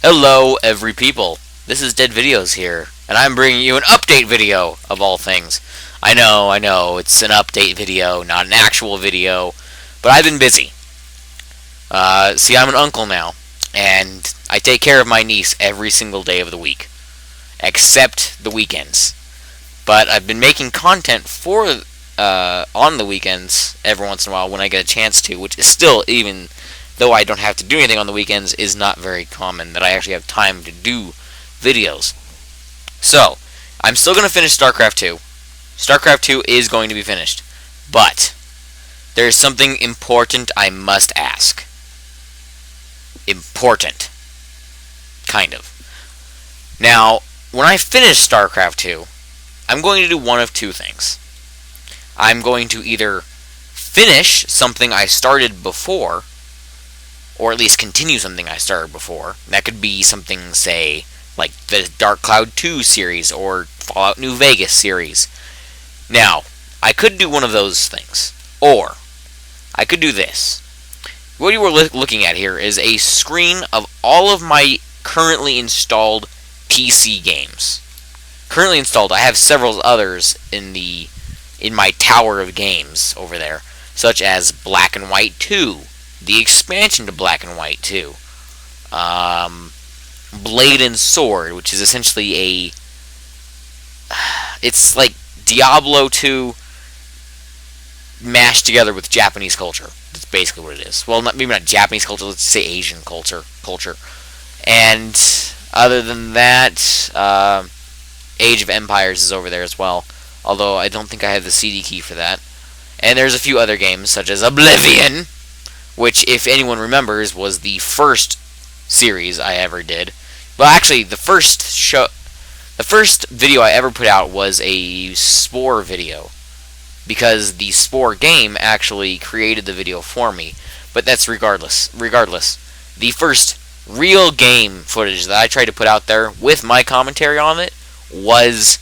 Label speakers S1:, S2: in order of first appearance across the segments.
S1: Hello, every people. This is Dead Videos here, and I'm bringing you an update video of all things. I know, it's an update video, not an actual video, but I've been busy. See, I'm an uncle now, and I take care of my niece every single day of the week, except the weekends. But I've been making content for on the weekends every once in a while when I get a chance to, which is still, even though I don't have to do anything on the weekends, is not very common that I actually have time to do videos. So, I'm still going to finish StarCraft 2. StarCraft 2 is going to be finished. But, there's something important I must ask. Important. Kind of. Now, when I finish StarCraft 2, I'm going to do one of two things. I'm going to either finish something I started before, or at least continue something I started before. That could be something, say, like the Dark Cloud 2 series or Fallout New Vegas series. Now, I could do one of those things, or I could do this. What you were looking at here is a screen of all of my currently installed PC games. Currently installed. I have several others in my tower of games over there, such as Black and White 2, the expansion to Black and White 2, Blade and Sword, which is essentially it's like Diablo 2 mashed together with Japanese culture. That's basically what it is. Well, maybe not Japanese culture, let's say Asian culture. And other than that, Age of Empires is over there as well, although I don't think I have the CD key for that. And there's a few other games, such as Oblivion, which, if anyone remembers, was the first series I ever did. Well, actually, the first video I ever put out was a Spore video, because the Spore game actually created the video for me. But that's regardless. The first real game footage that I tried to put out there with my commentary on it was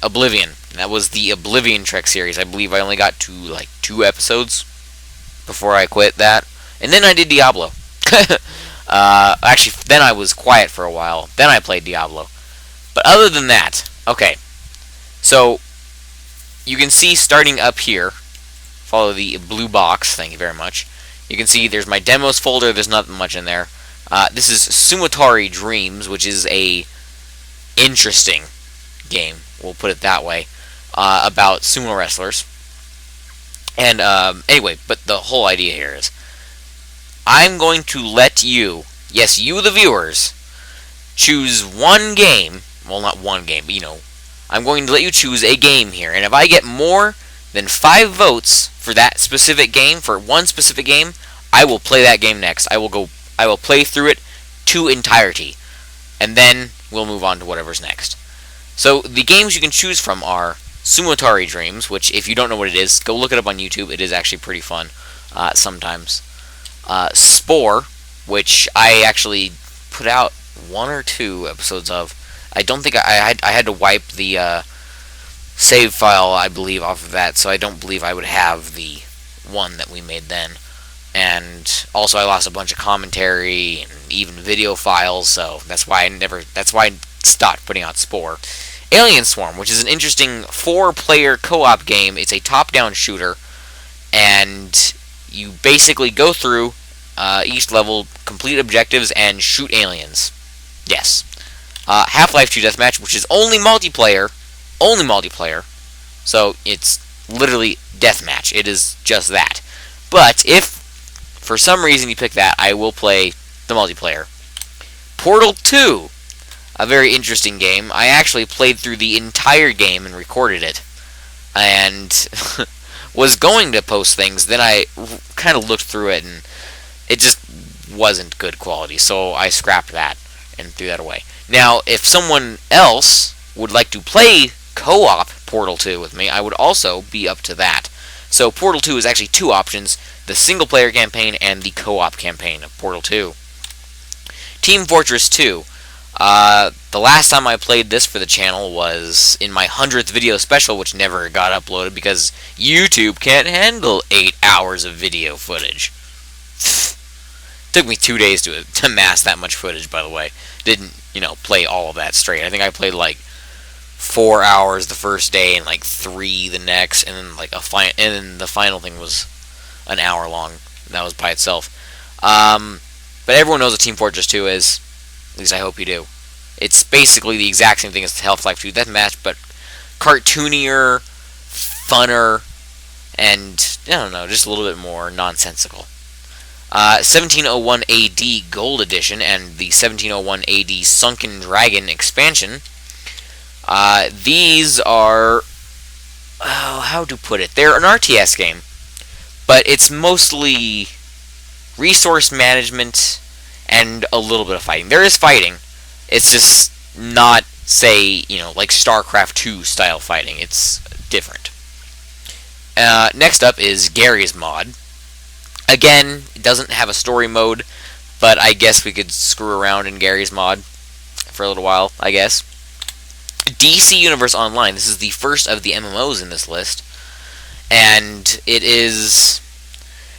S1: Oblivion. That was the Oblivion Trek series. I believe I only got to like 2 episodes before I quit that. And then I did Diablo. Actually, then I was quiet for a while. Then I played Diablo. But other than that, okay. So, you can see starting up here, follow the blue box, thank you very much. You can see there's my demos folder, there's not much in there. This is Sumatari Dreams, which is a interesting game, we'll put it that way, about sumo wrestlers. And anyway, but the whole idea here is, I'm going to let you, yes, you the viewers, choose one game. Well, not one game, but I'm going to let you choose a game here. And if I get more than 5 votes for that specific game, for one specific game, I will play that game next. I will play through it to entirety. And then we'll move on to whatever's next. So the games you can choose from are Sumatari Dreams, which, if you don't know what it is, go look it up on YouTube. It is actually pretty fun sometimes. Spore, which I actually put out 1 or 2 episodes of. I don't think I had to wipe the save file, I believe, off of that, so I don't believe I would have the one that we made then. And also I lost a bunch of commentary and even video files, so that's why I stopped putting out Spore. Alien Swarm, which is an interesting 4-player co-op game. It's a top-down shooter, and you basically go through each level, complete objectives, and shoot aliens. Yes. Half-Life 2 Deathmatch, which is only multiplayer, so it's literally deathmatch. It is just that. But if for some reason you pick that, I will play the multiplayer. Portal 2, a very interesting game. I actually played through the entire game and recorded it, and was going to post things. Then I kind of looked through it, and it just wasn't good quality, so I scrapped that and threw that away. Now, if someone else would like to play co-op Portal 2 with me, I would also be up to that. So Portal 2 is actually 2 options: the single-player campaign and the co-op campaign of Portal 2. Team Fortress 2. The last time I played this for the channel was in my 100th video special, which never got uploaded because YouTube can't handle 8 hours of video footage. Took me 2 days to amass that much footage, by the way. Didn't, play all of that straight. I think I played like 4 hours the first day and like 3 the next, and then and then the final thing was an hour long. And that was by itself. But everyone knows what Team Fortress 2 is. At least I hope you do. It's basically the exact same thing as Half-Life 2 Deathmatch, but cartoonier, funner, and, I don't know, just a little bit more nonsensical. 1701 AD Gold Edition and the 1701 AD Sunken Dragon expansion. These are... how to put it? They're an RTS game, but it's mostly resource management and a little bit of fighting. There is fighting. It's just not, say, like StarCraft 2 style fighting. It's different. Next up is Gary's Mod. Again, it doesn't have a story mode, but I guess we could screw around in Gary's Mod for a little while, I guess. DC Universe Online. This is the first of the MMOs in this list. And it is...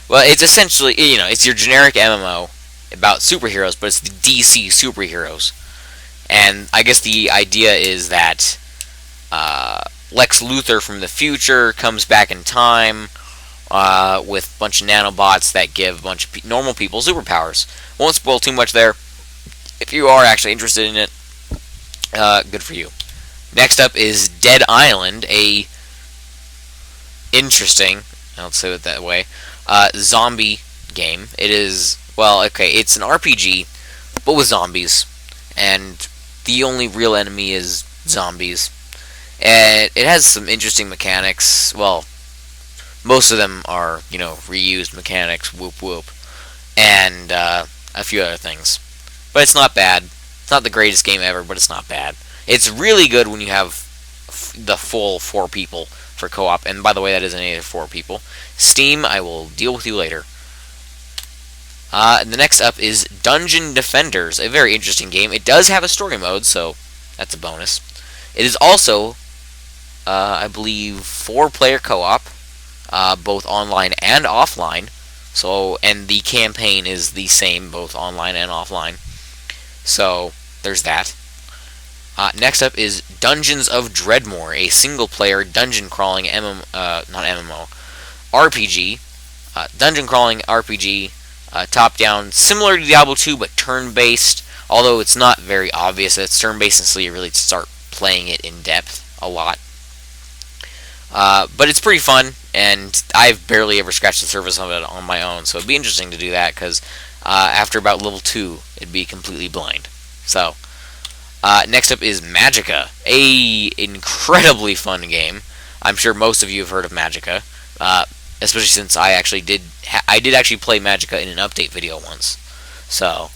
S1: well, it's essentially, it's your generic MMO about superheroes, but it's the DC superheroes. And I guess the idea is that Lex Luthor from the future comes back in time with a bunch of nanobots that give a bunch of normal people superpowers. Won't spoil too much there. If you are actually interested in it, good for you. Next up is Dead Island, a interesting, I'll say it that way, zombie game. It is, well, okay, it's an RPG, but with zombies, and the only real enemy is zombies. And it has some interesting mechanics. Well, most of them are, reused mechanics, whoop whoop, and a few other things. But it's not bad. It's not the greatest game ever, but it's not bad. It's really good when you have the full 4 people for co-op, and by the way, that isn't any 4 people. Steam, I will deal with you later. The next up is Dungeon Defenders, a very interesting game. It does have a story mode, so that's a bonus. It is also, I believe, 4-player co-op, both online and offline. So, and the campaign is the same, both online and offline. So, there's that. Next up is Dungeons of Dreadmore, a single-player dungeon-crawling RPG. Dungeon-crawling RPG, top-down, similar to Diablo 2, but turn-based, although it's not very obvious that it's turn-based until you really start playing it in depth a lot. But it's pretty fun, and I've barely ever scratched the surface of it on my own, so it'd be interesting to do that, because after about level 2, it'd be completely blind. So, next up is Magicka, a incredibly fun game. I'm sure most of you have heard of Magicka, especially since I did actually play Magicka in an update video once. So,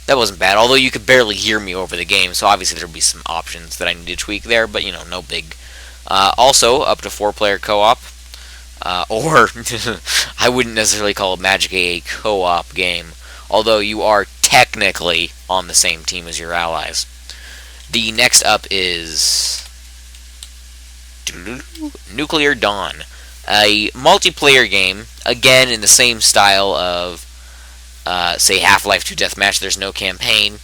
S1: that wasn't bad, although you could barely hear me over the game, so obviously there'd be some options that I need to tweak there, but, no big. Also, up to 4-player co-op, or I wouldn't necessarily call Magicka a co-op game, although you are technically on the same team as your allies. The next up is Nuclear Dawn, a multiplayer game, again in the same style of, say, Half-Life 2 Deathmatch. There's no campaign.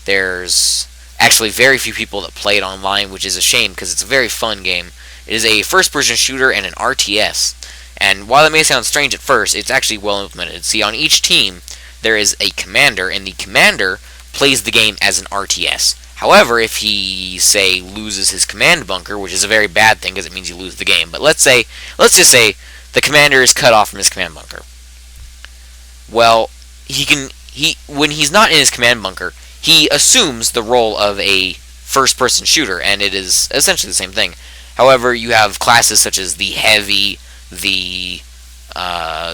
S1: There's actually very few people that play it online, which is a shame because it's a very fun game. It is a first-person shooter and an RTS. And while it may sound strange at first, it's actually well implemented. See, on each team, there is a commander, and the commander plays the game as an RTS. However, if he, say, loses his command bunker, which is a very bad thing because it means you lose the game, but let's just say the commander is cut off from his command bunker. Well, when he's not in his command bunker, he assumes the role of a first-person shooter, and it is essentially the same thing. However, you have classes such as the Heavy, the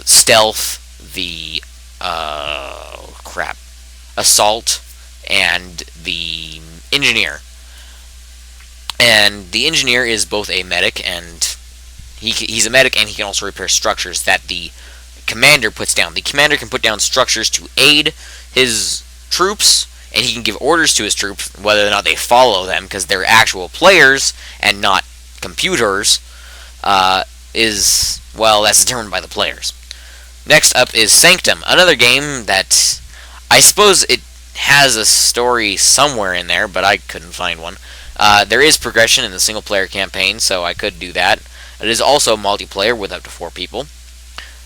S1: Stealth, the Assault, and the Engineer. And the Engineer is both a medic, and he's a medic, and he can also repair structures that the commander puts down. The commander can put down structures to aid his troops. and he can give orders to his troops, whether or not they follow them, because they're actual players and not computers, that's determined by the players. Next up is Sanctum, another game that I suppose it has a story somewhere in there, but I couldn't find one. There is progression in the single-player campaign, so I could do that. It is also multiplayer with up to 4 people.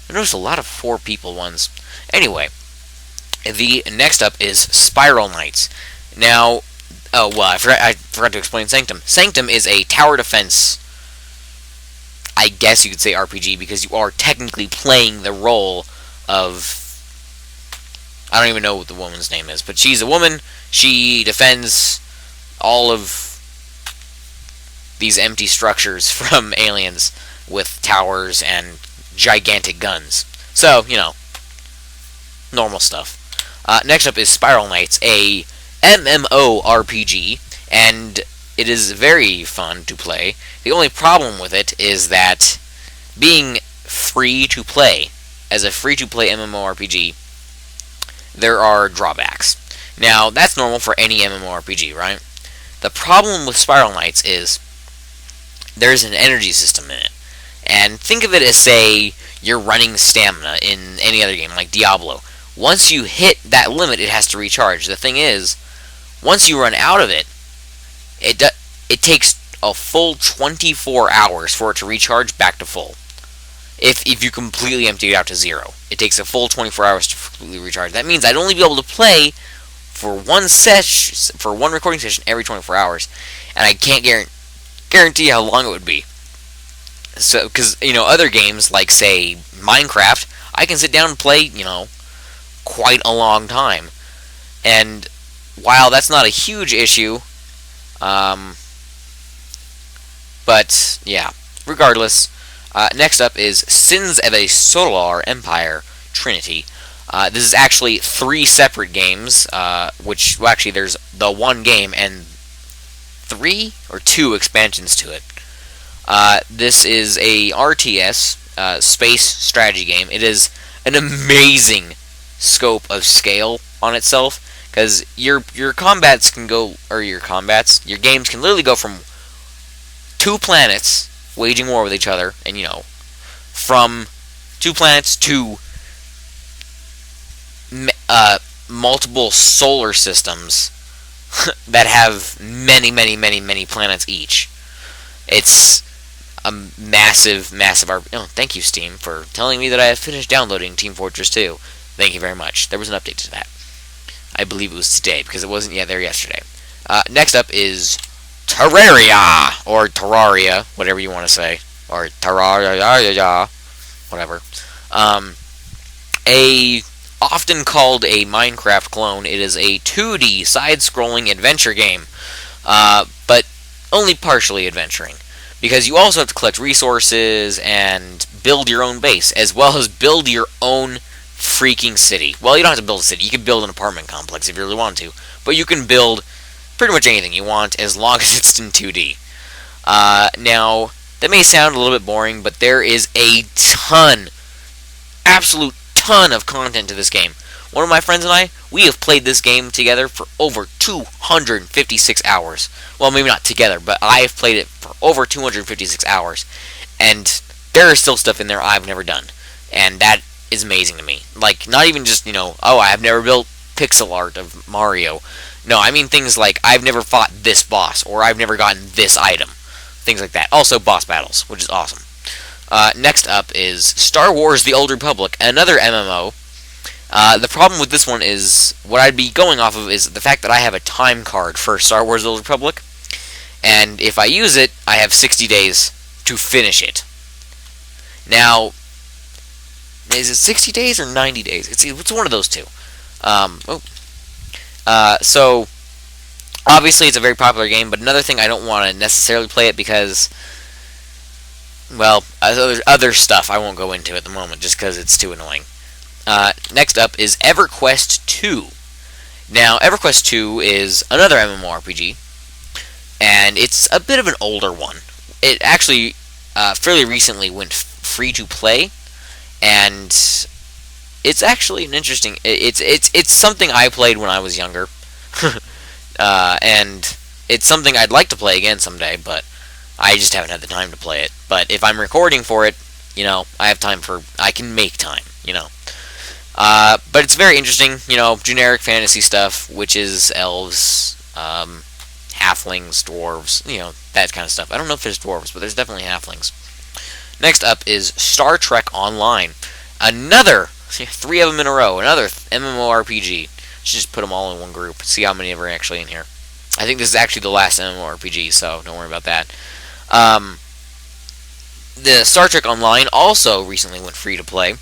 S1: I noticed a lot of 4 people ones. Anyway, the next up is Spiral Knights. Now, I forgot to explain Sanctum. Sanctum is a tower defense, I guess you could say RPG, because you are technically playing the role of, I don't even know what the woman's name is, but she's a woman. She defends all of these empty structures from aliens with towers and gigantic guns. So, normal stuff. Next up is Spiral Knights, a MMORPG, and it is very fun to play. The only problem with it is that being free to play, as a free-to-play MMORPG, there are drawbacks. Now, that's normal for any MMORPG, right? The problem with Spiral Knights is there's an energy system in it. And think of it as, say, you're running stamina in any other game, like Diablo. Once you hit that limit, it has to recharge. The thing is, once you run out of it, it takes a full 24 hours for it to recharge back to full. If you completely empty it out to 0, it takes a full 24 hours to completely recharge. That means I'd only be able to play for one recording session every 24 hours, and I can't guarantee how long it would be. So, because other games like, say, Minecraft, I can sit down and play quite a long time, and while that's not a huge issue, but yeah, regardless. Next up is Sins of a Solar Empire Trinity. This is actually 3 separate games, actually there's the one game and 3 or 2 expansions to it. This is a RTS, space strategy game. It is an amazing scope of scale on itself, because your games can literally go from 2 planets waging war with each other, and from 2 planets to multiple solar systems that have many, many, many, many planets each. It's a massive RPG. Oh, thank you, Steam, for telling me that I have finished downloading Team Fortress 2. Thank you very much. There was an update to that. I believe it was today, because it wasn't yet there yesterday. Next up is Terraria, or Terraria, whatever you want to say, or Terraria, whatever. Often called a Minecraft clone, it is a 2D side-scrolling adventure game, but only partially adventuring, because you also have to collect resources and build your own base, as well as build your own freaking city. Well, you don't have to build a city. You can build an apartment complex if you really want to, but you can build pretty much anything you want as long as it's in 2D. Now, that may sound a little bit boring, but there is a absolute ton of content to this game. One of my friends and I, we have played this game together for over 256 hours. Well, maybe not together, but I have played it for over 256 hours. And there is still stuff in there I've never done. And that is amazing to me. Like, not even just, I have never built pixel art of Mario. No, I mean things like, I've never fought this boss, or I've never gotten this item. Things like that. Also, boss battles, which is awesome. Next up is Star Wars The Old Republic, another MMO. The problem with this one is, what I'd be going off of is the fact that I have a time card for Star Wars The Old Republic, and if I use it, I have 60 days to finish it. Now, is it 60 days or 90 days? It's one of those two. So, obviously it's a very popular game, but another thing, I don't want to necessarily play it because, well, other stuff I won't go into at the moment, just because it's too annoying. Next up is EverQuest 2. Now, EverQuest 2 is another MMORPG, and it's a bit of an older one. It actually fairly recently went free to play, and it's actually an interesting. It's something I played when I was younger. And it's something I'd like to play again someday, but I just haven't had the time to play it. But if I'm recording for it, I have time I can make time, But it's very interesting, generic fantasy stuff, witches, elves, halflings, dwarves, that kind of stuff. I don't know if there's dwarves, but there's definitely halflings. Next up is Star Trek Online. Another, 3 of them in a row, another MMORPG. Should just put them all in one group, see how many are actually in here. I think this is actually the last MMORPG, so don't worry about that. The Star Trek Online also recently went free to play,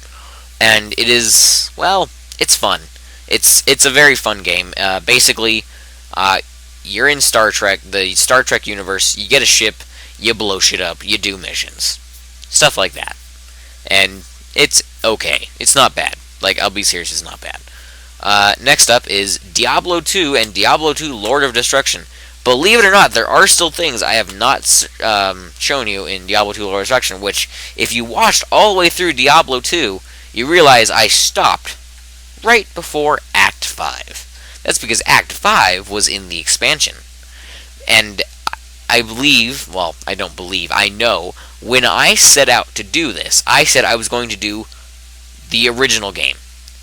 S1: and it is, well, it's fun. It's a very fun game. Basically, you're in Star Trek, the Star Trek universe. You get a ship, you blow shit up, you do missions, stuff like that, and it's okay. It's not bad. Like, I'll be serious, it's not bad. Next up is Diablo 2 and Diablo 2 Lord of Destruction. Believe it or not, there are still things I have not shown you in Diablo 2 Lord of Destruction, which, if you watched all the way through Diablo 2, you realize I stopped right before Act 5. That's because Act 5 was in the expansion. And I believe, well, I don't believe, I know, when I set out to do this, I said I was going to do the original game,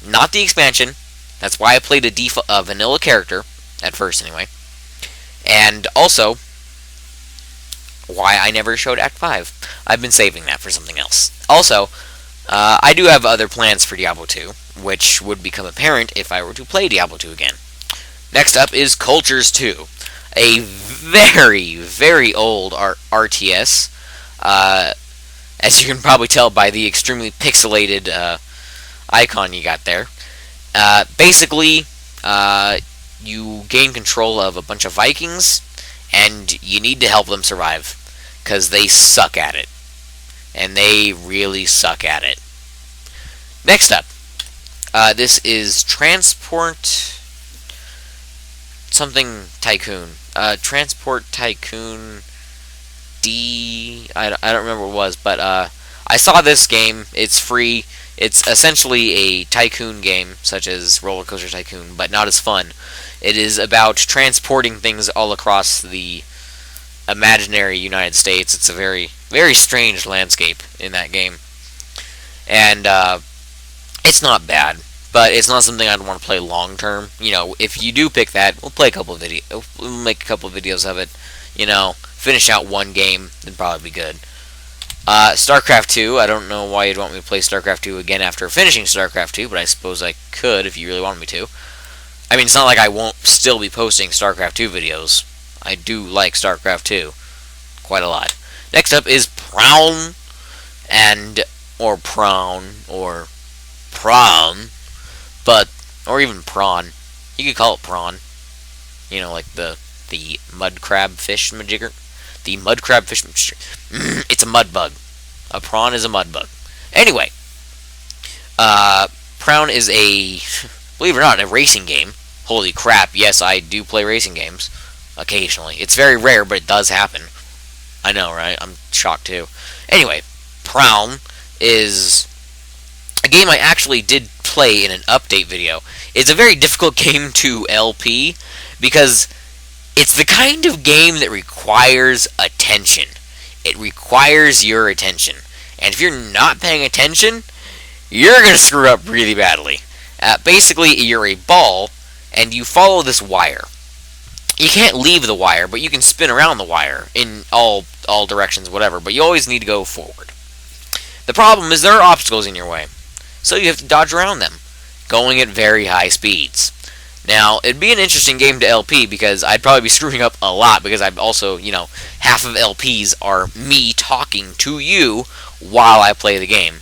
S1: not the expansion. That's why I played a vanilla character, at first anyway. And also, why I never showed Act 5. I've been saving that for something else. Also, I do have other plans for Diablo 2, which would become apparent if I were to play Diablo 2 again. Next up is Cultures 2, a very, very old RTS. As you can probably tell by the extremely pixelated icon you got there. Basically, you gain control of a bunch of Vikings, and you need to help them survive, because they suck at it. And they really suck at it. Next up, this is Transport something Tycoon. Transport Tycoon D... I don't remember what it was, but I saw this game. It's free. It's essentially a tycoon game, such as Roller Coaster Tycoon, but not as fun. It is about transporting things all across the imaginary United States. It's a very, very strange landscape in that game. And it's not bad, but it's not something I'd want to play long term. If you do pick that, we'll make a couple of videos of it. Finish out one game, then probably be good. StarCraft 2, I don't know why you'd want me to play StarCraft 2 again after finishing StarCraft 2, but I suppose I could if you really wanted me to. I mean, it's not like I won't still be posting StarCraft 2 videos. I do like StarCraft 2 quite a lot. Next up is Prawn, or Prawn, or Prawn, or even Prawn. You could call it Prawn. Like the mud crab fish majigger. The mud crab fish. It's a mud bug. A prawn is a mud bug. Anyway, Prawn is believe it or not, a racing game. Holy crap! Yes, I do play racing games occasionally. It's very rare, but it does happen. I know, right? I'm shocked too. Anyway, Prawn is a game I actually did play in an update video. It's a very difficult game to LP because it's the kind of game that requires attention. It requires your attention. And if you're not paying attention, you're going to screw up really badly. Basically, you're a ball, and you follow this wire. You can't leave the wire, but you can spin around the wire in all directions, whatever. But you always need to go forward. The problem is there are obstacles in your way, so you have to dodge around them, going at very high speeds. Now, it'd be an interesting game to LP because I'd probably be screwing up a lot because I'm also, half of LPs are me talking to you while I play the game.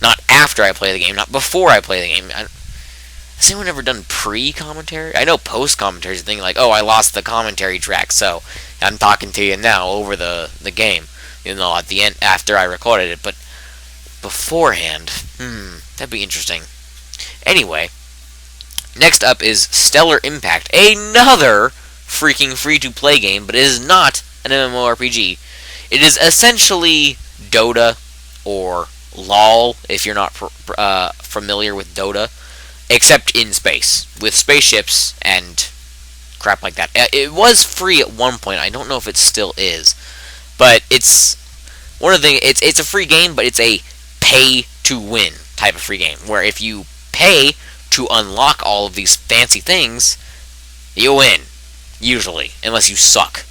S1: Not after I play the game, not before I play the game. Has anyone ever done pre-commentary? I know post-commentary is a thing like, oh, I lost the commentary track, so I'm talking to you now over the game. At the end, after I recorded it, but beforehand, that'd be interesting. Anyway, next up is Stellar Impact, another freaking free-to-play game, but it is not an MMORPG. It is essentially Dota, or LOL, if you're not familiar with Dota, except in space, with spaceships and crap like that. It was free at one point. I don't know if it still is, but it's one of the things. It's a free game, but it's a pay to win type of free game, where if you pay to unlock all of these fancy things, you win. Usually, unless you suck,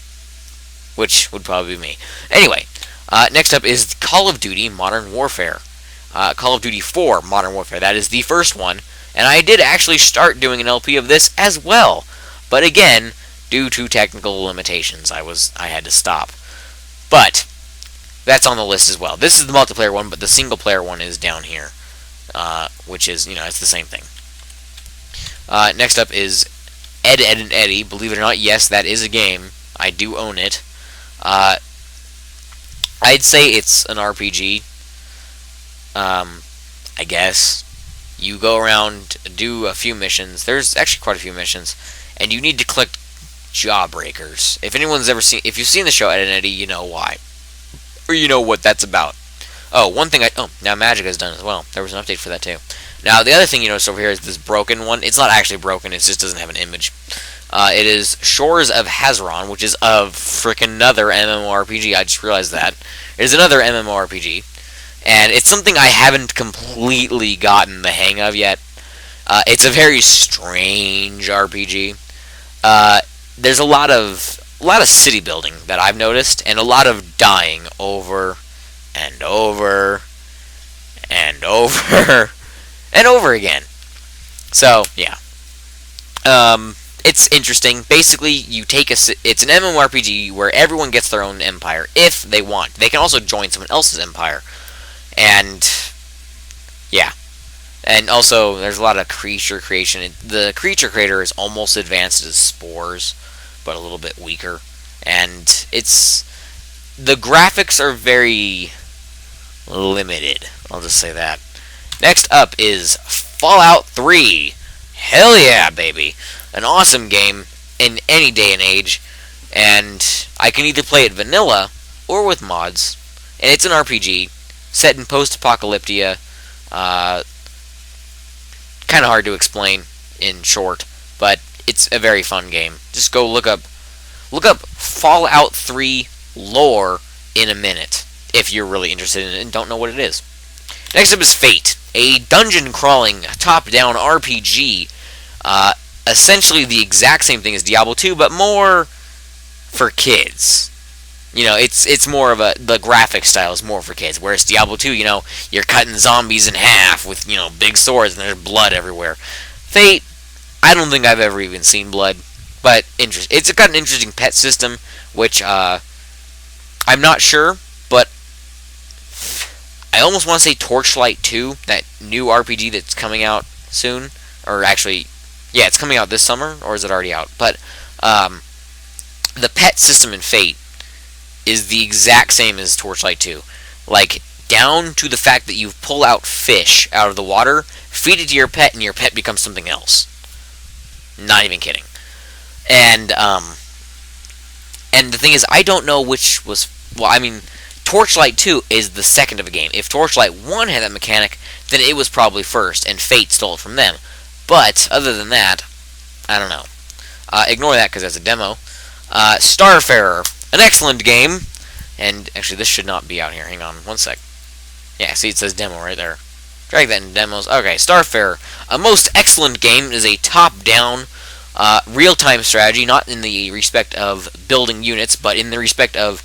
S1: which would probably be me. Anyway, next up is Call of Duty Modern Warfare. Call of Duty 4 Modern Warfare. That is the first one, and I did actually start doing an LP of this as well. But again, due to technical limitations, I had to stop. But that's on the list as well. This is the multiplayer one, but the single player one is down here, which is, it's the same thing. Next up is Ed, Edd and Eddy. Believe it or not, yes, that is a game. I do own it. I'd say it's an RPG. I guess. You go around, do a few missions. There's actually quite a few missions, and you need to collect jawbreakers. If you've seen the show Ed, Edd and Eddy, you know why, or you know what that's about. Oh, one thing now Magica's done as well. There was an update for that too. Now the other thing you notice over here is this broken one. It's not actually broken. It just doesn't have an image. It is Shores of Hazaron, which is of frickin' another MMORPG. I just realized that. It is another MMORPG. And it's something I haven't completely gotten the hang of yet. It's a very strange RPG. There's a lot of city building that I've noticed, and a lot of dying over and over and over and over again. So yeah, it's interesting. Basically, it's an MMORPG where everyone gets their own empire if they want. They can also join someone else's empire. And yeah, and also there's a lot of creature creation. The creature creator is almost advanced as spores, but a little bit weaker. And the graphics are very limited. I'll just say that. Next up is Fallout 3. Hell yeah, baby! An awesome game in any day and age, and I can either play it vanilla or with mods. And it's an RPG. Set in post-apocalyptia, kind of hard to explain in short, but it's a very fun game. Just go look up Fallout 3 lore in a minute if you're really interested in it and don't know what it is. Next up is Fate, a dungeon-crawling, top-down RPG, essentially the exact same thing as Diablo 2, but more for kids. It's more of the graphic style is more for kids. Whereas Diablo 2, you're cutting zombies in half with, big swords and there's blood everywhere. Fate, I don't think I've ever even seen blood, but it's got an interesting pet system, which I'm not sure, but I almost want to say Torchlight 2, that new RPG that's coming out soon, or actually, yeah, it's coming out this summer, or is it already out? But the pet system in Fate is the exact same as Torchlight 2. Like, down to the fact that you pull out fish out of the water, feed it to your pet, and your pet becomes something else. Not even kidding. And the thing is, I don't know which was... Well, I mean, Torchlight 2 is the second of a game. If Torchlight 1 had that mechanic, then it was probably first, and Fate stole it from them. But, other than that, I don't know. Ignore that, because that's a demo. Starfarer. An excellent game, and actually this should not be out here. Hang on one sec. Yeah, see it says demo right there. Drag that in demos. Okay, Starfarer. A most excellent game. It is a top-down, real-time strategy, not in the respect of building units, but in the respect of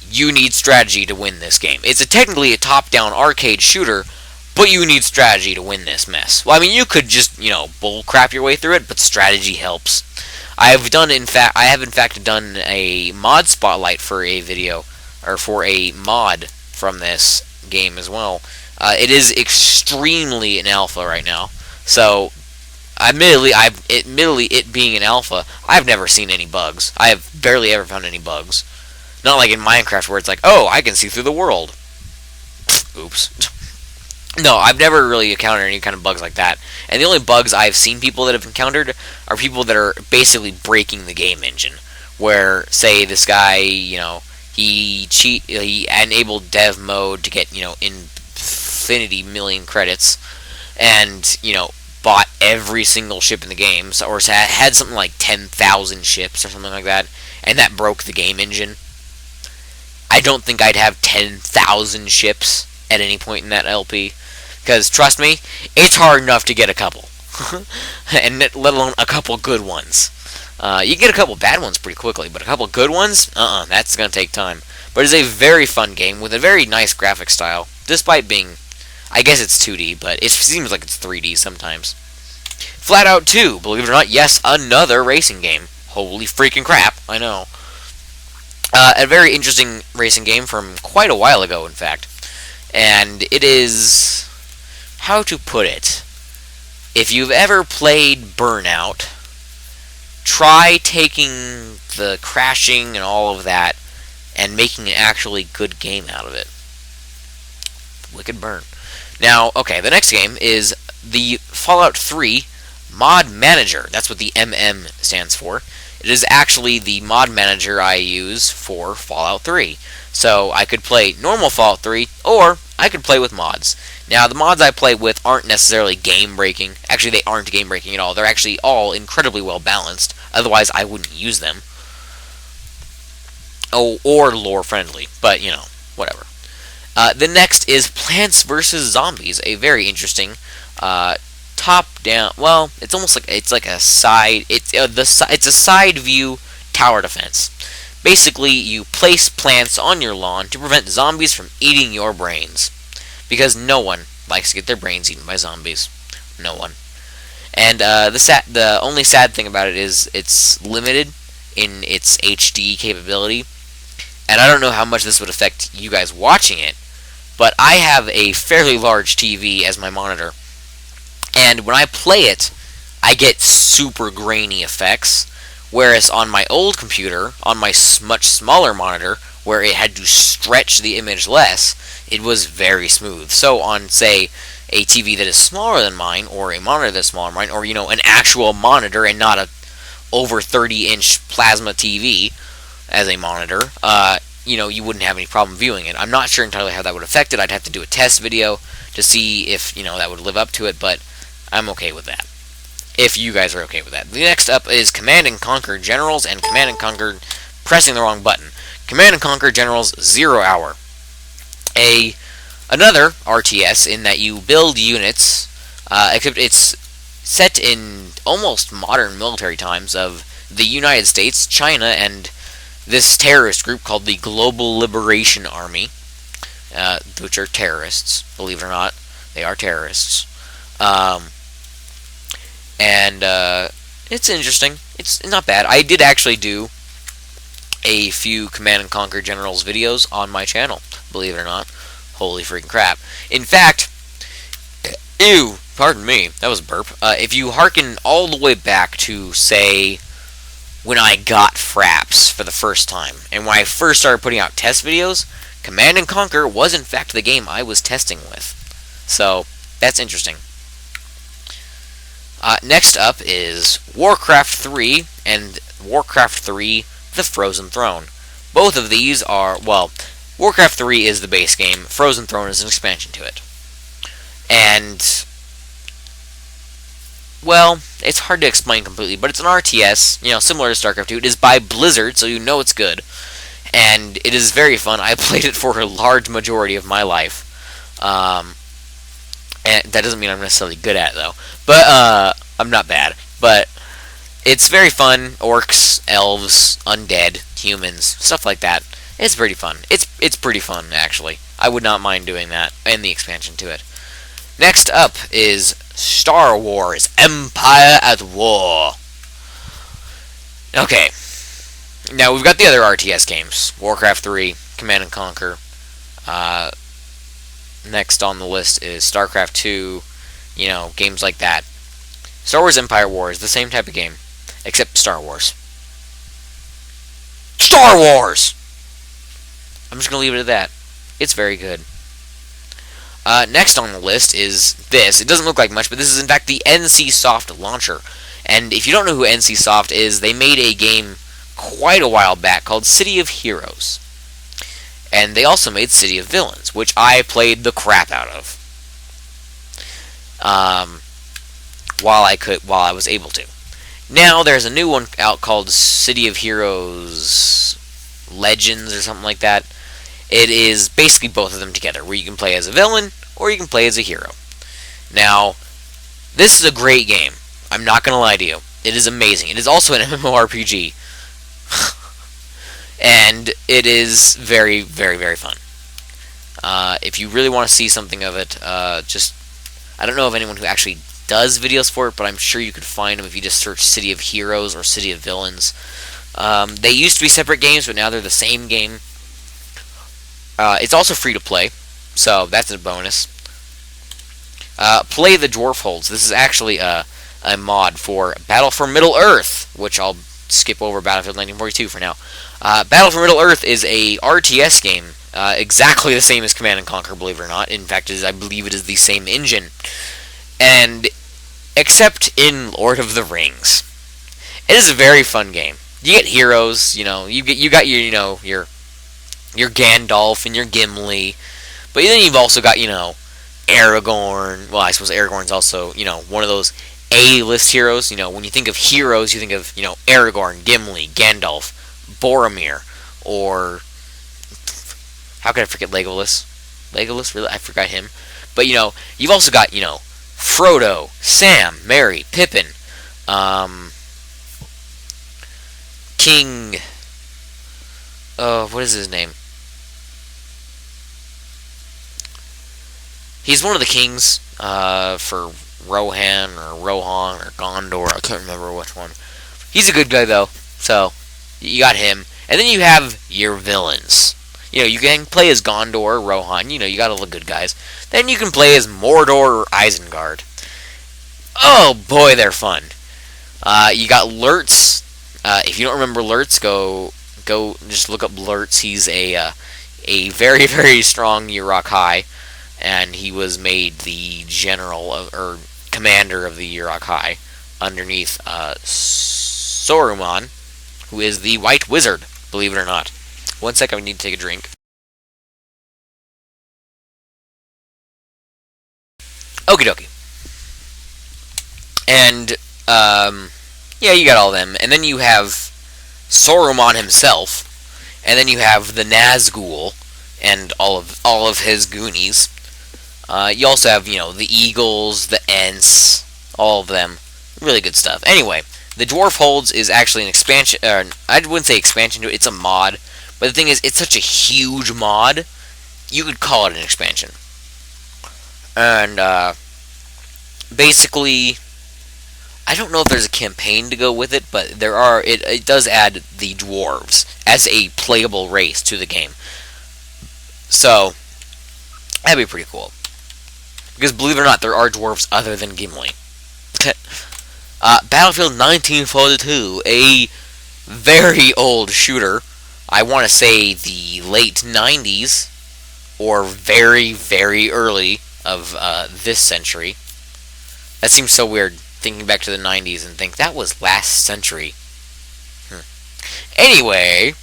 S1: you need strategy to win this game. It's technically a top-down arcade shooter, but you need strategy to win this mess. Well, I mean, you could just, bullcrap your way through it, but strategy helps. I have in fact done a mod spotlight for a video, or for a mod from this game as well. It is extremely in alpha right now, so admittedly, it being an alpha, I've never seen any bugs. I have barely ever found any bugs. Not like in Minecraft where it's like, oh, I can see through the world. Oops. No, I've never really encountered any kind of bugs like that. And the only bugs I've seen people that have encountered are people that are basically breaking the game engine. Where, say, this guy, he enabled dev mode to get, infinity million credits. And, bought every single ship in the game, or had something like 10,000 ships or something like that, and that broke the game engine, I don't think I'd have 10,000 ships at any point in that LP. Because, trust me, it's hard enough to get a couple. And let alone a couple good ones. You can get a couple bad ones pretty quickly, but a couple good ones? That's going to take time. But it's a very fun game with a very nice graphic style, despite being, I guess it's 2D, but it seems like it's 3D sometimes. Flat Out 2, believe it or not, yes, another racing game. Holy freaking crap, I know. A very interesting racing game from quite a while ago, in fact. And it is... how to put it? If you've ever played Burnout, try taking the crashing and all of that and making an actually good game out of it. Wicked burn. Now, okay, the next game is the Fallout 3 Mod Manager. That's what the MM stands for. It is actually the mod manager I use for Fallout 3. So I could play normal Fallout 3, or I could play with mods. Now, the mods I play with aren't necessarily game-breaking. Actually, they aren't game-breaking at all. They're actually all incredibly well-balanced. Otherwise, I wouldn't use them. Oh, or lore-friendly. But, you know, whatever. The next is Plants vs. Zombies. A very interesting top-down... well, it's almost like it's like a side... It's a side-view tower defense. Basically, you place plants on your lawn to prevent zombies from eating your brains. Because no one likes to get their brains eaten by zombies. No one. And the only sad thing about it is it's limited in its HD capability. And I don't know how much this would affect you guys watching it, but I have a fairly large TV as my monitor. And when I play it, I get super grainy effects. Whereas on my old computer, on my much smaller monitor, where it had to stretch the image less, it was very smooth. So on, say, a TV that is smaller than mine, or a monitor that's smaller than mine, or, you know, an actual monitor and not a over 30-inch plasma TV as a monitor, you know, you wouldn't have any problem viewing it. I'm not sure entirely how that would affect it. I'd have to do a test video to see if, you know, that would live up to it, but I'm okay with that. If you guys are okay with that. The next up is Command & Conquer Generals and Command & Conquer pressing the wrong button. Command & Conquer Generals 0 Hour. Another RTS in that you build units, except it's set in almost modern military times of the United States, China, and this terrorist group called the Global Liberation Army, which are terrorists, believe it or not. They are terrorists. And it's interesting. It's not bad. I did actually do a few Command & Conquer Generals videos on my channel, believe it or not. Holy freaking crap. In fact, ew, pardon me, that was a burp. If you hearken all the way back to, say, when I got Fraps for the first time, and when I first started putting out test videos, Command & Conquer was in fact the game I was testing with. So, that's interesting. Next up is Warcraft 3 and Warcraft 3 The Frozen Throne. Both of these are, well, Warcraft 3 is the base game, Frozen Throne is an expansion to it. And, well, it's hard to explain completely, but it's an RTS, you know, similar to StarCraft 2. It is by Blizzard, so you know it's good. And it is very fun. I played it for a large majority of my life. And that doesn't mean I'm necessarily good at it, though. But, I'm not bad. But it's very fun. Orcs, elves, undead, humans, stuff like that. It's pretty fun. It's pretty fun, actually. I would not mind doing that, and the expansion to it. Next up is Star Wars Empire at War. Okay. Now, we've got the other RTS games. Warcraft 3, Command & Conquer. Next on the list is StarCraft 2, you know, games like that. Star Wars Empire War is the same type of game, except Star Wars. Star Wars! I'm just going to leave it at that. It's very good. Next on the list is this. It doesn't look like much, but this is in fact the NCSoft launcher. And if you don't know who NCSoft is, they made a game quite a while back called City of Heroes. And they also made City of Villains, which I played the crap out of. while I was able to. Now there's a new one out called City of Heroes Legends or something like that. It is basically both of them together, where you can play as a villain or you can play as a hero. Now, this is a great game. I'm not going to lie to you. It is amazing. It is also an MMORPG. And it is very, very, very fun. If you really want to see something of it, I don't know of anyone who actually does videos for it, but I'm sure you could find them if you just search City of Heroes or City of Villains. They used to be separate games, but now they're the same game. It's also free to play, so that's a bonus. Play the Dwarf Holds. This is actually a mod for Battle for Middle-earth, which I'll skip over Battlefield 1942 for now. Battle for Middle-earth is a RTS game, exactly the same as Command & Conquer, believe it or not. In fact, I believe it is the same engine. And except in Lord of the Rings. It is a very fun game. You get heroes, you got your Gandalf and your Gimli, but then you've also got, Aragorn. Well, I suppose Aragorn's also, one of those A-list heroes. When you think of heroes, you think of, Aragorn, Gimli, Gandalf, Boromir, or how could I forget Legolas? Legolas, really? I forgot him. But, you've also got, Frodo, Sam, Merry, Pippin, King, what is his name? He's one of the kings, for Rohan, or Rohan, or Gondor, I can't remember which one. He's a good guy, though, so, you got him. And then you have your villains. You can play as Gondor, Rohan, you got all the good guys. Then you can play as Mordor or Isengard. Oh boy, they're fun. You got Lurtz. If you don't remember Lurtz, go just look up Lurtz. He's a very, very strong Uruk-hai, and he was made the general or commander of the Uruk-hai underneath Saruman, who is the White Wizard, believe it or not. One sec, I need to take a drink. Okie dokie. And, yeah, you got all them. And then you have Saruman himself. And then you have the Nazgul and all of his goonies. You also have, the Eagles, the Ents, all of them. Really good stuff. Anyway, the Dwarf Holds is actually an expansion. I wouldn't say expansion to it. It's a mod. But the thing is, it's such a huge mod, you could call it an expansion. And, basically, I don't know if there's a campaign to go with it, but it does add the dwarves as a playable race to the game. So, that'd be pretty cool. Because, believe it or not, there are dwarves other than Gimli. Battlefield 1942, a very old shooter. I want to say the late 90s, or very, very early of this century. That seems so weird, thinking back to the 90s and think, that was last century. Anyway,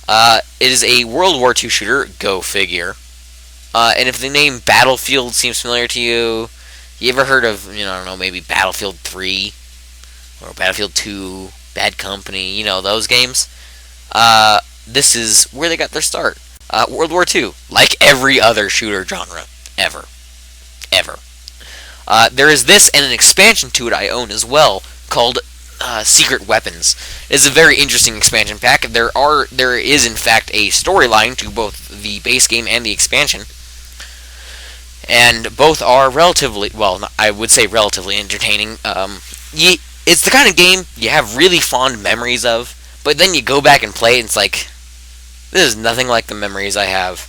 S1: it is a World War II shooter, go figure. And if the name Battlefield seems familiar to you, you ever heard of, I don't know, maybe Battlefield 3, or Battlefield 2, Bad Company, those games? This is where they got their start. World War II, like every other shooter genre, ever. There is this and an expansion to it I own as well, called Secret Weapons. It is a very interesting expansion pack. There is in fact a storyline to both the base game and the expansion. And both are relatively, I would say relatively entertaining. It's the kind of game you have really fond memories of, but then you go back and play it and it's like, this is nothing like the memories I have.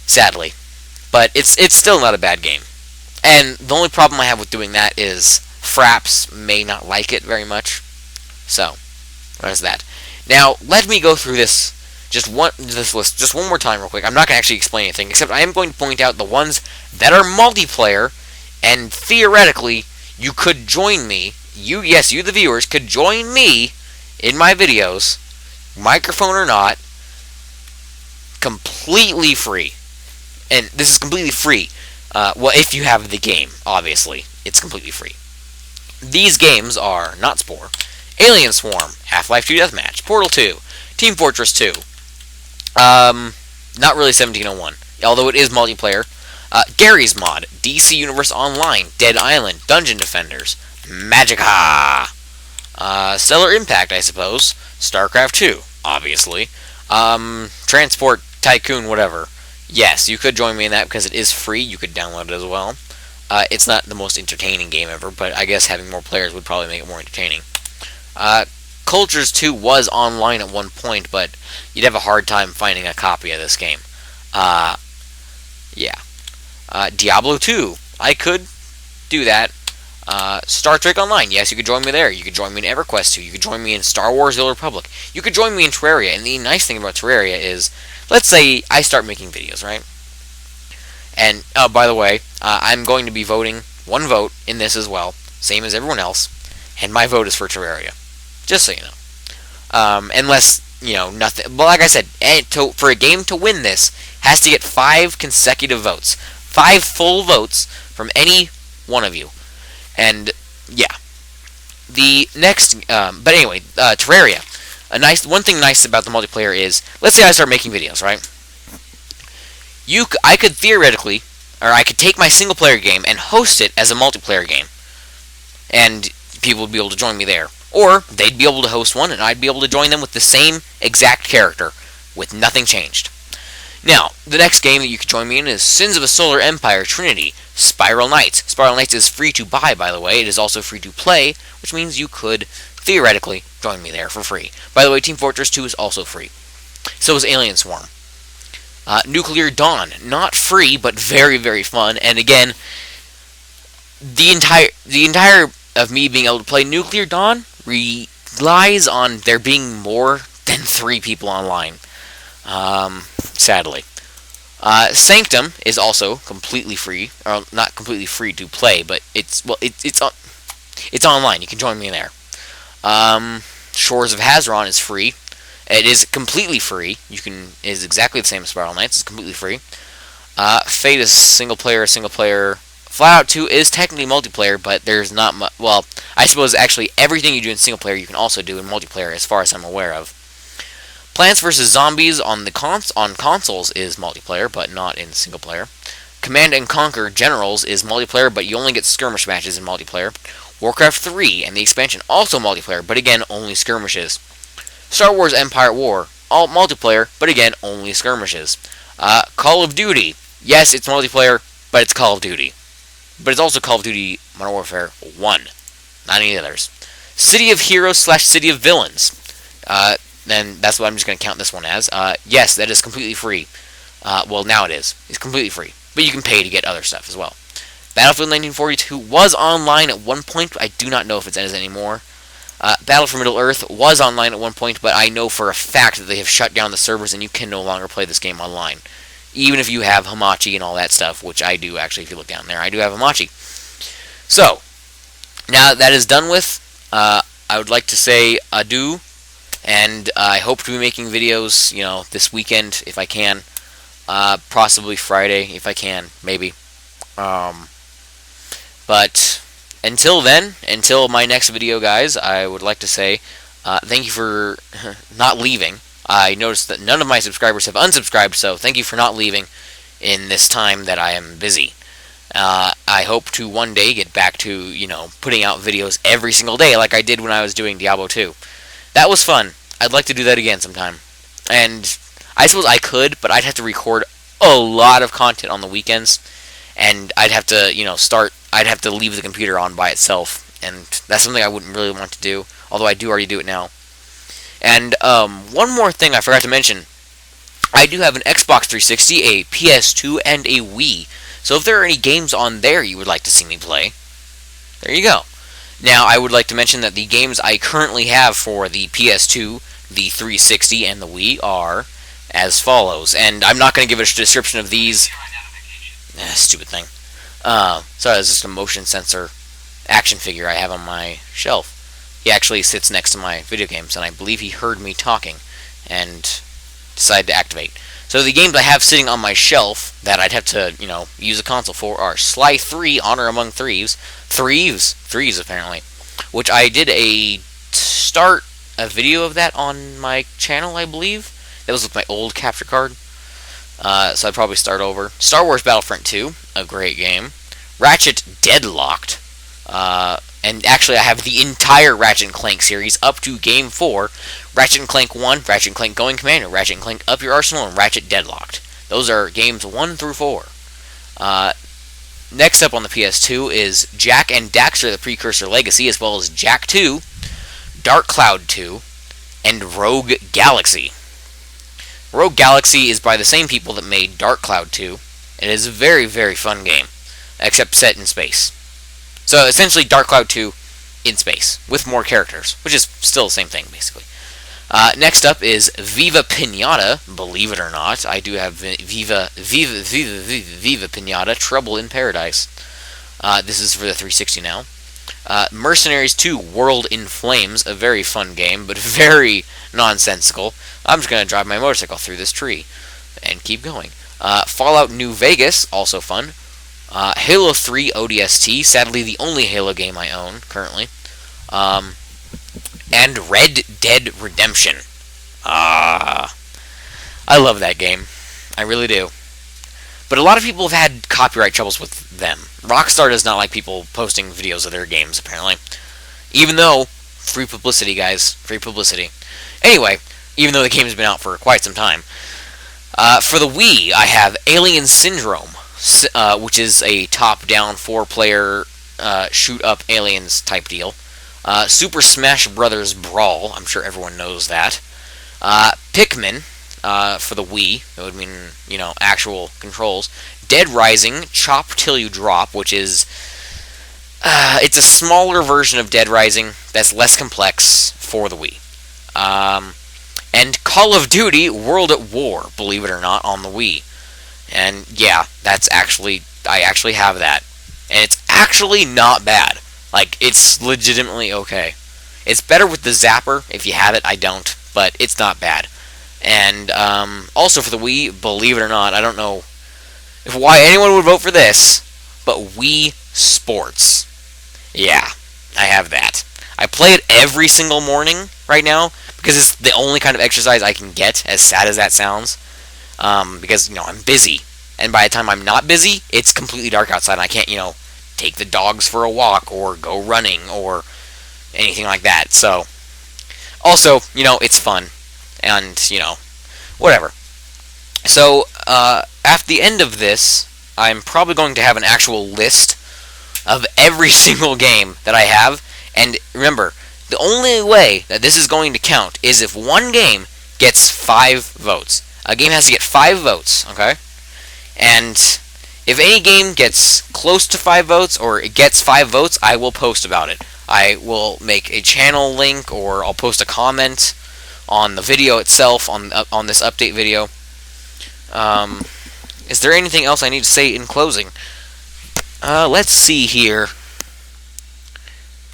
S1: Sadly. But it's still not a bad game. And the only problem I have with doing that is Fraps may not like it very much. So, there's that. Now, let me go through this list just one more time real quick. I'm not going to actually explain anything, except I am going to point out the ones that are multiplayer, and theoretically, you could join me. You, the viewers, could join me in my videos, microphone or not, completely free. And this is completely free. Well, if you have the game, obviously, it's completely free. These games are Not Spore, Alien Swarm, Half-Life 2 Deathmatch, Portal 2, Team Fortress 2, not really 1701, although it is multiplayer. Gary's Mod, DC Universe Online, Dead Island, Dungeon Defenders, Magica, Stellar Impact, I suppose, StarCraft 2, obviously, Transport Tycoon, whatever. Yes, you could join me in that because it is free. You could download it as well. It's not the most entertaining game ever, but I guess having more players would probably make it more entertaining. Cultures 2 was online at one point, but you'd have a hard time finding a copy of this game. Yeah. Diablo 2, I could do that. Star Trek Online, yes, you could join me there. You could join me in EverQuest 2. You could join me in Star Wars: The Old Republic. You could join me in Terraria, and the nice thing about Terraria is, let's say I start making videos, right? And, by the way, I'm going to be voting one vote in this as well, same as everyone else, and my vote is for Terraria. Just so you know. Unless, nothing. But like I said, for a game to win this, has to get 5 consecutive votes. 5 full votes from any one of you. And, yeah. The next, but anyway, Terraria. One thing nice about the multiplayer is, let's say I start making videos, right? I could theoretically, or I could take my single player game and host it as a multiplayer game. And people would be able to join me there. Or they'd be able to host one and I'd be able to join them with the same exact character, with nothing changed. Now, the next game that you could join me in is Sins of a Solar Empire Trinity, Spiral Knights. Spiral Knights is free to buy, by the way. It is also free to play, which means you could, theoretically, join me there for free. By the way, Team Fortress 2 is also free. So is Alien Swarm. Nuclear Dawn, not free, but very, very fun. And again, the entire of me being able to play Nuclear Dawn relies on there being more than 3 people online. Sadly. Sanctum is also completely free, or not completely free to play, but it's online. You can join me there. Shores of Hazeron is free. It is completely free. It is exactly the same as Spiral Knights. It's completely free. Fate is single player. Fallout 2 is technically multiplayer, but there's not much. Well, I suppose actually everything you do in single player you can also do in multiplayer, as far as I'm aware of. Plants vs. Zombies on consoles is multiplayer, but not in single player. Command and Conquer Generals is multiplayer, but you only get skirmish matches in multiplayer. Warcraft 3 and the expansion also multiplayer, but again only skirmishes. Star Wars Empire War, all multiplayer, but again only skirmishes. Call of Duty, yes, it's multiplayer, but it's Call of Duty. But it's also Call of Duty Modern Warfare 1, not any others. City of Heroes / City of Villains. And that's what I'm just going to count this one as. Yes, that is completely free. Well, now it is. It's completely free. But you can pay to get other stuff as well. Battlefield 1942 was online at one point. I do not know if it is anymore. Battle for Middle-earth was online at one point, but I know for a fact that they have shut down the servers and you can no longer play this game online. Even if you have Hamachi and all that stuff, which I do actually, if you look down there, I do have Hamachi. So, now that is done with, I would like to say adieu, and I hope to be making videos, this weekend if I can. Possibly Friday if I can, maybe. But until then, until my next video, guys, I would like to say thank you for not leaving. I noticed that none of my subscribers have unsubscribed, so thank you for not leaving in this time that I am busy. I hope to one day get back to, putting out videos every single day like I did when I was doing Diablo 2. That was fun. I'd like to do that again sometime. And I suppose I could, but I'd have to record a lot of content on the weekends, and I'd have to, I'd have to leave the computer on by itself, and that's something I wouldn't really want to do, although I do already do it now. And one more thing I forgot to mention. I do have an Xbox 360, a PS2, and a Wii. So if there are any games on there you would like to see me play, there you go. Now, I would like to mention that the games I currently have for the PS2, the 360, and the Wii are as follows. And I'm not going to give a description of these. Stupid thing. Sorry, it's just a motion sensor action figure I have on my shelf. He actually sits next to my video games, and I believe he heard me talking. And decide to activate. So the games I have sitting on my shelf that I'd have to, use a console for are Sly 3, Honor Among Thieves apparently, which I did a video of that on my channel, I believe. That was with my old capture card. So I'd probably start over. Star Wars Battlefront 2, a great game. Ratchet Deadlocked. And actually, I have the entire Ratchet & Clank series up to Game 4. Ratchet & Clank 1, Ratchet & Clank Going Commander, Ratchet & Clank Up Your Arsenal, and Ratchet Deadlocked. Those are games 1 through 4. Next up on the PS2 is Jak and Daxter the Precursor Legacy, as well as Jak 2, Dark Cloud 2, and Rogue Galaxy. Rogue Galaxy is by the same people that made Dark Cloud 2. It is a very, very fun game, except set in space. So essentially Dark Cloud 2 in space, with more characters, which is still the same thing, basically. Next up is Viva Pinata, believe it or not. I do have Viva Pinata, Trouble in Paradise. This is for the 360 now. Mercenaries 2, World in Flames, a very fun game, but very nonsensical. I'm just going to drive my motorcycle through this tree and keep going. Fallout New Vegas, also fun. Halo 3 ODST, sadly the only Halo game I own currently. And Red Dead Redemption. I love that game. I really do. But a lot of people have had copyright troubles with them. Rockstar does not like people posting videos of their games, apparently. Even though, free publicity, guys. Free publicity. Anyway, even though the game has been out for quite some time. For the Wii, I have Alien Syndrome, which is a top-down 4-player shoot-up aliens type deal. Super Smash Bros. Brawl, I'm sure everyone knows that. Pikmin, for the Wii, that would mean, actual controls. Dead Rising, Chop Till You Drop, which is, it's a smaller version of Dead Rising that's less complex for the Wii. And Call of Duty World at War, believe it or not, on the Wii. And yeah, I actually have that. And it's actually not bad. Like, it's legitimately okay. It's better with the Zapper, if you have it. I don't, but it's not bad. And also for the Wii, believe it or not, I don't know why anyone would vote for this, but Wii Sports. Yeah, I have that. I play it every single morning right now, because it's the only kind of exercise I can get, as sad as that sounds. Because, I'm busy. And by the time I'm not busy, it's completely dark outside, and I can't, take the dogs for a walk, or go running, or anything like that. So, also, it's fun. And, whatever. So, at the end of this, I'm probably going to have an actual list of every single game that I have. And remember, the only way that this is going to count is if one game gets 5 votes. A game has to get 5 votes, okay? And if any game gets close to 5 votes, or it gets 5 votes, I will post about it. I will make a channel link, or I'll post a comment on the video itself, on this update video. Is there anything else I need to say in closing? Let's see here.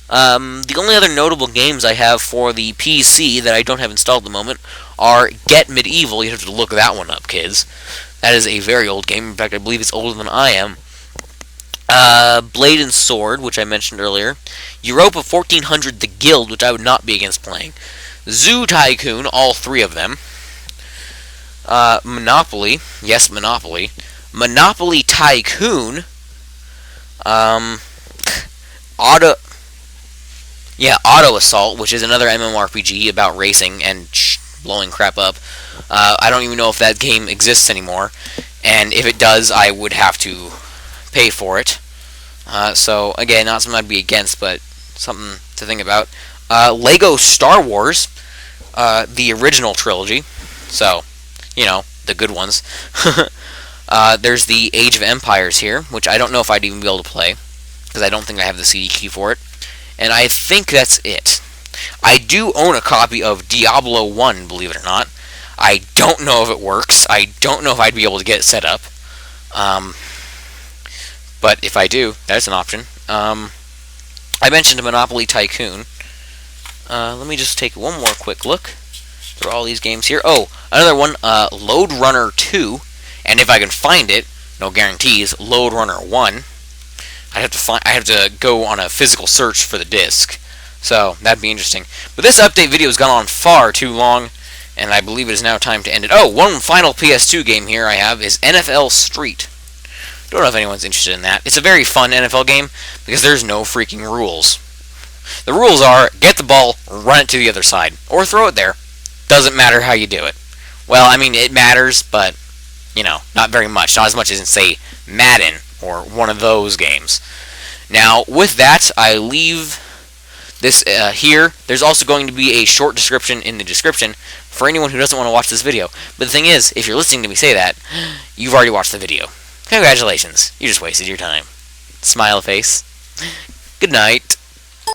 S1: The only other notable games I have for the PC that I don't have installed at the moment are Get Medieval. You have to look that one up, kids. That is a very old game. In fact, I believe it's older than I am. Blade and Sword, which I mentioned earlier. Europa 1400 The Guild, which I would not be against playing. Zoo Tycoon, all 3 of them. Monopoly. Yes, Monopoly. Monopoly Tycoon. Auto Assault, which is another MMORPG about racing and blowing crap up. I don't even know if that game exists anymore, and if it does, I would have to pay for it. So, again, not something I'd be against, but something to think about. Lego Star Wars, the original trilogy, so, the good ones. There's the Age of Empires here, which I don't know if I'd even be able to play, because I don't think I have the CD key for it. And I think that's it. I do own a copy of Diablo 1, believe it or not. I don't know if it works. I don't know if I'd be able to get it set up. But if I do, that's an option. I mentioned Monopoly Tycoon. Let me just take one more quick look. throw all these games here. Oh, another one, Load Runner 2, and if I can find it, no guarantees, Load Runner 1. I have to go on a physical search for the disc, so that'd be interesting. But this update video has gone on far too long, and I believe it is now time to end it. Oh, one final PS2 game here I have is NFL Street. Don't know if anyone's interested in that. It's a very fun NFL game because there's no freaking rules. The rules are get the ball, run it to the other side, or throw it there. Doesn't matter how you do it. Well, I mean, it matters, but, you know, not very much. Not as much as in, say, Madden or one of those games. Now, with that, I leave this here. There's also going to be a short description in the description for anyone who doesn't want to watch this video. But the thing is, if you're listening to me say that, you've already watched the video. Congratulations. You just wasted your time. Smile face. Good night.